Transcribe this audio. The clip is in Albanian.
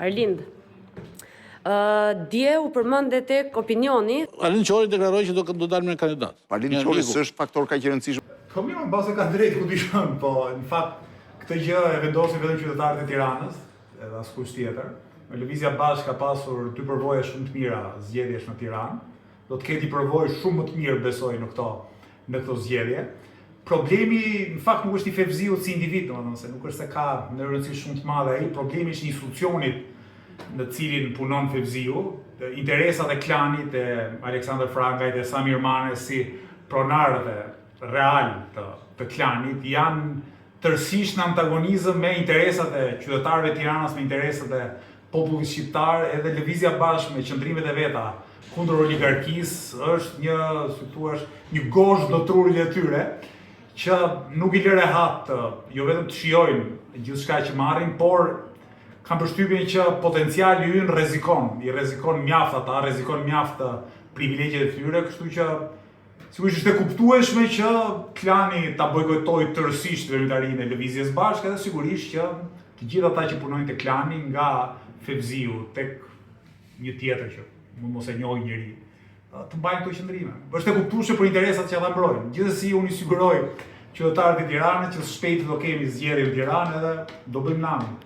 Arlind, dje u përmende tek opinioni. Arlind Qori deklaroi që do dalë me kandidat. Arlind Qori s'është faktor kaq i rëndësishëm. Po mirë, në bazë ka drejt ku dishon, po në fakt këtë gjë e vendosin vetëm qytetarët e Tiranës, edhe askush tjetër. Lëvizja Bashkë ka pasur dy përvoje shumë të mira zgjedhjesh në Tiranë. Do të ketë përvojë shumë më të mirë besoj në këto zgjedhje. Problemi në fakt nuk është i Fevziut si individ, domethënë se nuk është se ka në rëndësi shumë të madhe ai, problemi është i institucionit në cilin punon Fevziu, interesat e klanit e Aleksandr Frangajt e Samir Manes si pronarëve real të klanit janë tërësisht në antagonizëm me interesat e qytetarëve të Tiranës, me interesat e popullit shqiptar, edhe Lëvizja Bashkë me qëndrimet e veta kundër oligarkisë është një gozhë do trurit e tyre që nuk i lë rehat jo vetëm të shijojnë gjithçka që marrin, por kanë përshtypjen që potenciali ynë i rrezikon mjaft ata, rrezikon mjaft privilegjet e tyre, kështu që sigurisht është e kuptueshme që klani ta bojkotojë tërësisht veprimtarinë e Lëvizjes Bashkë, edhe sigurisht që të gjithë ata që punojnë te klani nga Fevziu tek një tjetër që mos e njohë njëri, të mbajnë këto qëndrime. Është e kuptueshme për interesat që ata mbrojnë. Gjithsesi unë i siguroj qytetarët e Tiranës që shpejt do kemi zgjedhje në Tiranë edhe do bëjmë namin.